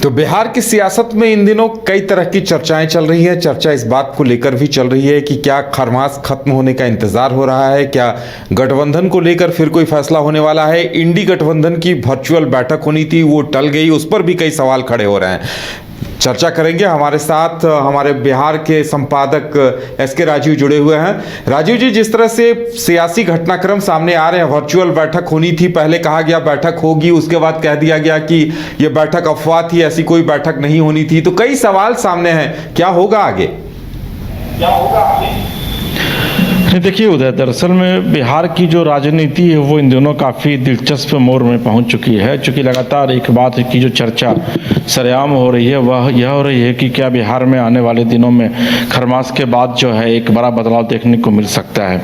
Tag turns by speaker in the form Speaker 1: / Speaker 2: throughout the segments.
Speaker 1: तो बिहार की सियासत में इन दिनों कई तरह की चर्चाएं चल रही है। चर्चा इस बात को लेकर भी चल रही है कि क्या खरमास खत्म होने का इंतजार हो रहा है, क्या गठबंधन को लेकर फिर कोई फैसला होने वाला है। इंडी गठबंधन की वर्चुअल बैठक होनी थी, वो टल गई, उस पर भी कई सवाल खड़े हो रहे हैं। चर्चा करेंगे। हमारे साथ हमारे बिहार के संपादक एसके राजीव जुड़े हुए हैं। राजीव जी, जिस तरह से सियासी घटनाक्रम सामने आ रहे हैं, वर्चुअल बैठक होनी थी, पहले कहा गया बैठक होगी, उसके बाद कह दिया गया कि यह बैठक अफवाह थी, ऐसी कोई बैठक नहीं होनी थी, तो कई सवाल सामने हैं। क्या होगा आगे?
Speaker 2: देखिए उदय, दरअसल में बिहार की जो राजनीति है वो इन दिनों काफ़ी दिलचस्प मोड़ में पहुंच चुकी है। चूँकि लगातार एक बात की जो चर्चा सरेआम हो रही है वह यह हो रही है कि क्या बिहार में आने वाले दिनों में खरमास के बाद जो है एक बड़ा बदलाव देखने को मिल सकता है।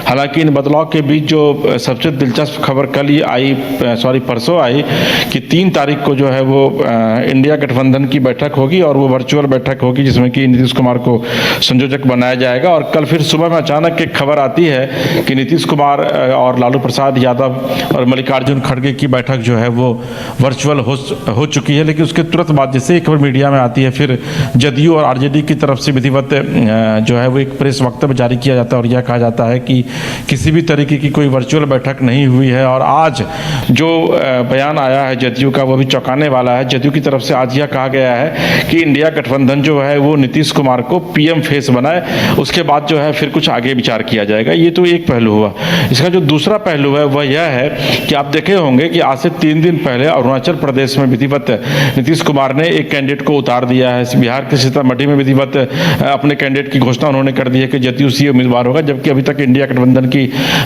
Speaker 2: हालांकि इन बदलाव के बीच जो सबसे दिलचस्प खबर कल ही आई, परसों आई कि 3 तारीख को जो है वो इंडिया गठबंधन की बैठक होगी और वो वर्चुअल बैठक होगी जिसमें कि नीतीश कुमार को संयोजक बनाया जाएगा। और कल फिर सुबह में अचानक एक खबर आती है कि नीतीश कुमार और लालू प्रसाद यादव और मल्लिकार्जुन खड़गे की बैठक जो है वो वर्चुअल हो चुकी है। लेकिन उसके तुरंत बाद जैसे एक खबर मीडिया में आती है, फिर जदयू और आरजेडी की तरफ से विधिवत जो है वो एक प्रेस वक्तव्य जारी किया जाता है और यह कहा जाता है कि किसी भी तरीके की कोई वर्चुअल बैठक नहीं हुई है। और आज जो बयान आया है जदयू का वो भी चौंकाने वाला है। जदयू की तरफ से आज यह कहा गया है कि इंडिया गठबंधन जो है वो नीतीश कुमार को पीएम फेस बनाए, उसके बाद जो है फिर कुछ आगे विचार किया जाएगा। ये तो एक पहलू हुआ। इसका जो दूसरा पहलू है वह यह है कि आप देखे होंगे कि आज से 3 दिन पहले अरुणाचल प्रदेश में विधिवत नीतीश कुमार ने एक कैंडिडेट को उतार दिया है। बिहार के सीतामढ़ी में विधिवत अपने कैंडिडेट की घोषणा उन्होंने कर दी है कि जदयू से उम्मीदवार होगा, जबकि अभी तक इंडिया गठबंधन की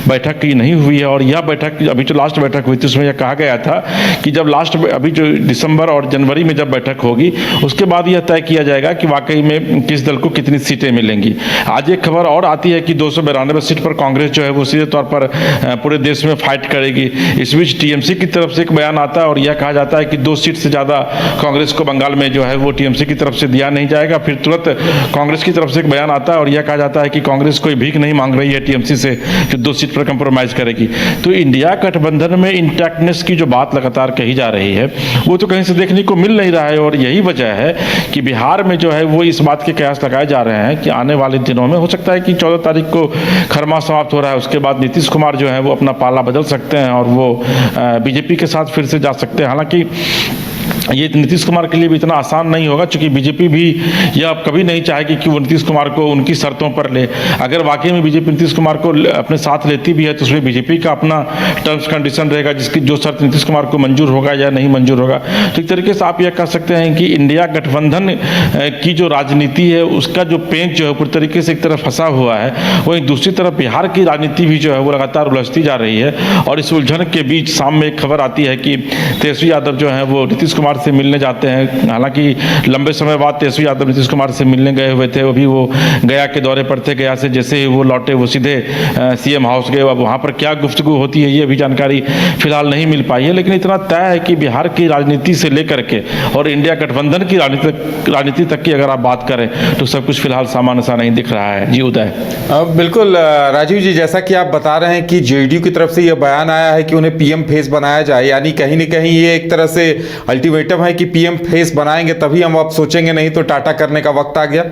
Speaker 2: बैठक की नहीं हुई है। और यह बैठक अभी जो लास्ट बैठक हुई थी उसमें यह कहा गया था कि जब लास्ट अभी जो दिसंबर और जनवरी में जब बैठक होगी उसके बाद यह तय किया जाएगा कि वाकई में किस दल को कितनी सीटें मिलेंगी। आज एक खबर और आती है कि 292 सीट पर कांग्रेस जो है वो सीधे तौर पर पूरे देश में फाइट करेगी। इस बीच टीएमसी की तरफ से एक बयान आता है और यह कहा जाता है कि 2 सीट से ज़्यादा कांग्रेस को बंगाल में जो है वो टीएमसी की तरफ से दिया नहीं जाएगा। फिर तुरंत कांग्रेस की तरफ से एक बयान आता है और यह कहा जाता है कि कांग्रेस कोई भीख नहीं मांग रही है टीएमसी से कि 2 सीट पर कंप्रोमाइज़ करेगी। तो इंडिया गठबंधन में इंटैक्टनेस की जो बात लगातार कही जा रही है वो तो कहीं से देखने को मिल नहीं रहा है। और यही वजह है कि बिहार में जो है वो इस बात के कयास लगाए जा रहे हैं कि आने वाले दिनों में हो सकता है कि 14 तारीख को खरमा समाप्त हो रहा है, उसके बाद नीतीश कुमार जो है वो अपना पाला बदल सकते हैं और वो बीजेपी के साथ फिर से जा सकते हैं। हालांकि ये नीतीश कुमार के लिए भी इतना आसान नहीं होगा, क्योंकि बीजेपी भी यह कभी नहीं चाहेगी कि वो नीतीश कुमार को उनकी शर्तों पर ले। अगर वाकई में बीजेपी नीतीश कुमार को अपने साथ लेती भी है तो उसमें बीजेपी का अपना टर्म्स कंडीशन रहेगा, जिसकी जो शर्त नीतीश कुमार को मंजूर होगा या नहीं मंजूर होगा। तो एक तरीके से आप यह कह सकते हैं कि इंडिया गठबंधन की जो राजनीति है उसका जो पेंच जो है पूरी तरीके से एक तरफ फंसा हुआ है, वहीं दूसरी तरफ बिहार की राजनीति भी जो है वो लगातार उलझती जा रही है। और इस उलझन के बीच शाम में एक खबर आती है कि तेजस्वी यादव जो है वो नीतीश कुमार से मिलने जाते हैं। हालांकि लंबे समय बाद तेजस्वी यादव नीतीश कुमार से मिलने गए हुए थे, अभी वो गया के दौरे पर थे। गया से जैसे ही वो लौटे वो सीधे सीएम हाउस गए। अब वहाँ पर क्या गुफ्तगू होती है ये भी जानकारी फिलहाल नहीं मिल पाई है, लेकिन इतना तय है कि बिहार की राजनीति से लेकर के और इंडिया गठबंधन की राजनीति तक की अगर आप बात करें तो सब कुछ फिलहाल सामान्य सा नहीं दिख रहा है। जी उदय।
Speaker 1: बिल्कुल राजीव जी, जैसा कि आप बता रहे हैं कि जेडीयू की तरफ से यह बयान आया है कि उन्हें पीएम फेस बनाया जाए, यानी कहीं न कहीं ये एक तरह से अल्टीमेटम है कि पीएम फेस बनाएंगे तभी हम अब सोचेंगे, नहीं तो टाटा करने का वक्त आ गया।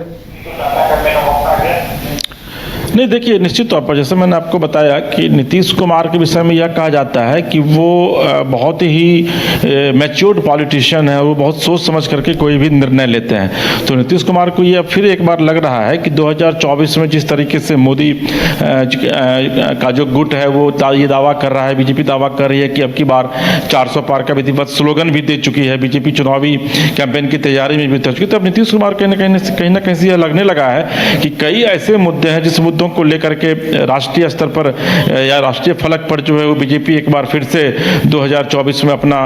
Speaker 2: नहीं, देखिए निश्चित तौर पर जैसे मैंने आपको बताया कि नीतीश कुमार के विषय में यह कहा जाता है कि वो बहुत ही मैच्योर्ड पॉलिटिशियन है, वो बहुत सोच समझ करके कोई भी निर्णय लेते हैं। तो नीतीश कुमार को यह फिर एक बार लग रहा है कि 2024 में जिस तरीके से मोदी का जो गुट है वो ये दावा कर रहा है, बीजेपी दावा कर रही है कि अब की बार 400 पार का विधिवत स्लोगन भी दे चुकी है, बीजेपी चुनावी कैंपेन की तैयारी में भी उतर चुकी। तो अब नीतीश कुमार कहीं ना कहीं यह लगने लगा है कि कई ऐसे मुद्दे हैं जिस मुद्दों को लेकर के राष्ट्रीय स्तर पर या राष्ट्रीय फलक पर जो है वो बीजेपी एक बार फिर से 2024 में अपना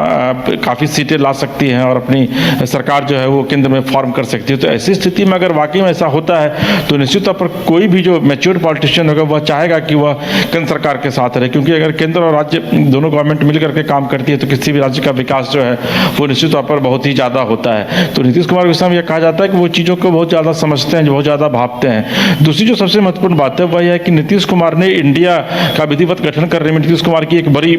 Speaker 2: काफ़ी सीटें ला सकती हैं और अपनी सरकार जो है वो केंद्र में फॉर्म कर सकती है। तो ऐसी स्थिति में अगर वाकई में ऐसा होता है तो निश्चित तौर पर कोई भी जो मैच्योर पॉलिटिशियन होगा वह चाहेगा कि वह केंद्र सरकार के साथ रहे, क्योंकि अगर केंद्र और राज्य दोनों गवर्नमेंट मिल करके काम करती है तो किसी भी राज्य का विकास जो है वो निश्चित तौर पर बहुत ही ज़्यादा होता है। तो नीतीश कुमार के विषय में यह कहा जाता है कि वो चीज़ों को बहुत ज़्यादा समझते हैं, बहुत ज़्यादा भापते हैं। दूसरी जो सबसे महत्वपूर्ण बात बात है वह यह है कि नीतीश कुमार ने इंडिया का विधिवत गठन करने में नीतीश कुमार की एक बड़ी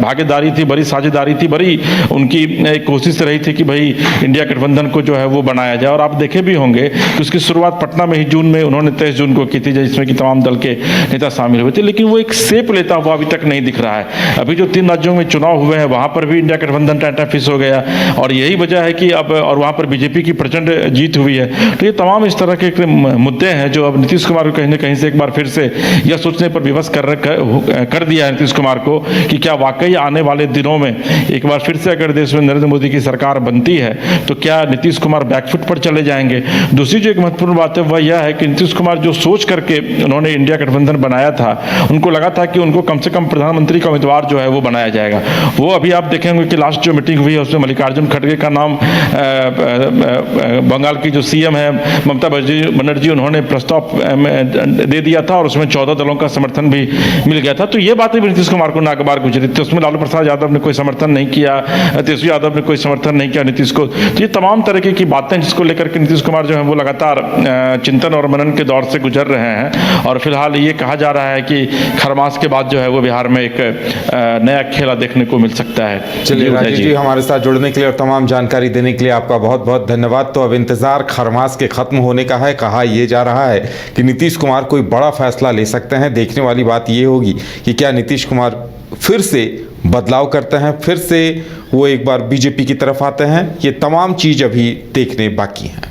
Speaker 2: भागीदारी थी, बड़ी साझेदारी थी, बड़ी उनकी एक कोशिश रही थी कि भाई इंडिया गठबंधन को जो है वो बनाया जाए। और आप देखे भी होंगे कि उसकी शुरुआत पटना में ही जून में उन्होंने 23 जून को की थी, जिसमें कि तमाम दल के नेता शामिल हुए थे, लेकिन वो एक शेप लेता हुआ अभी तक नहीं दिख रहा है। अभी जो 3 राज्यों में चुनाव हुए हैं वहां पर भी इंडिया गठबंधन टाइटाफिस हो गया, और यही वजह है कि अब और वहां पर बीजेपी की प्रचंड जीत हुई है। तो ये तमाम इस तरह के मुद्दे हैं जो अब नीतीश कुमार को कहीं ना कहीं से एक बार फिर से यह सोचने पर विवश कर दिया है नीतीश कुमार को कि क्या वाकई आने वाले दिनों में एक बार फिर से अगर देश में नरेंद्र मोदी की सरकार बनती है तो क्या नीतीश कुमार बैकफुट पर चले जाएंगे। दूसरी जो एक महत्वपूर्ण बात है वह यह है कि नीतीश कुमार जो सोच करके उन्होंने इंडिया गठबंधन बनाया था, उनको लगा था कि उनको कम से कम प्रधानमंत्री का उम्मीदवार जो है वो बनाया जाएगा। वो अभी आप देखेंगे कि लास्ट जो मीटिंग हुई है उसमें मल्लिकार्जुन खड़गे का नाम बंगाल की जो सीएम है ममता बनर्जी उन्होंने प्रस्ताव दे दिया था, और उसमें 14 दलों का समर्थन भी मिल गया था। तो ये बातें भी नीतीश कुमार को नागवार गुजरी थी। उसमें लालू प्रसाद यादव ने कोई समर्थन नहीं किया, तेजस्वी यादव ने कोई समर्थन नहीं किया नीतीश को। तो ये तमाम तरीके की बातें जिसको लेकर के नीतीश कुमार जो है वो लगातार चिंतन और मनन के दौर से गुजर रहे हैं, और फिलहाल ये कहा जा रहा है कि खरमास के बाद जो है वो बिहार में एक नया खेला देखने को मिल सकता है।
Speaker 1: चलिए राजीव जी, हमारे साथ जुड़ने के लिए और तमाम जानकारी देने के लिए आपका बहुत बहुत धन्यवाद। तो अब इंतजार खरमास के खत्म होने का है। कहा यह जा रहा है कि नीतीश कुमार कोई बड़ा फैसला ले सकते हैं। देखने वाली बात यह होगी कि क्या नीतीश कुमार फिर से बदलाव करते हैं, फिर से वो एक बार बीजेपी की तरफ आते हैं। ये तमाम चीज़ अभी देखने बाकी हैं।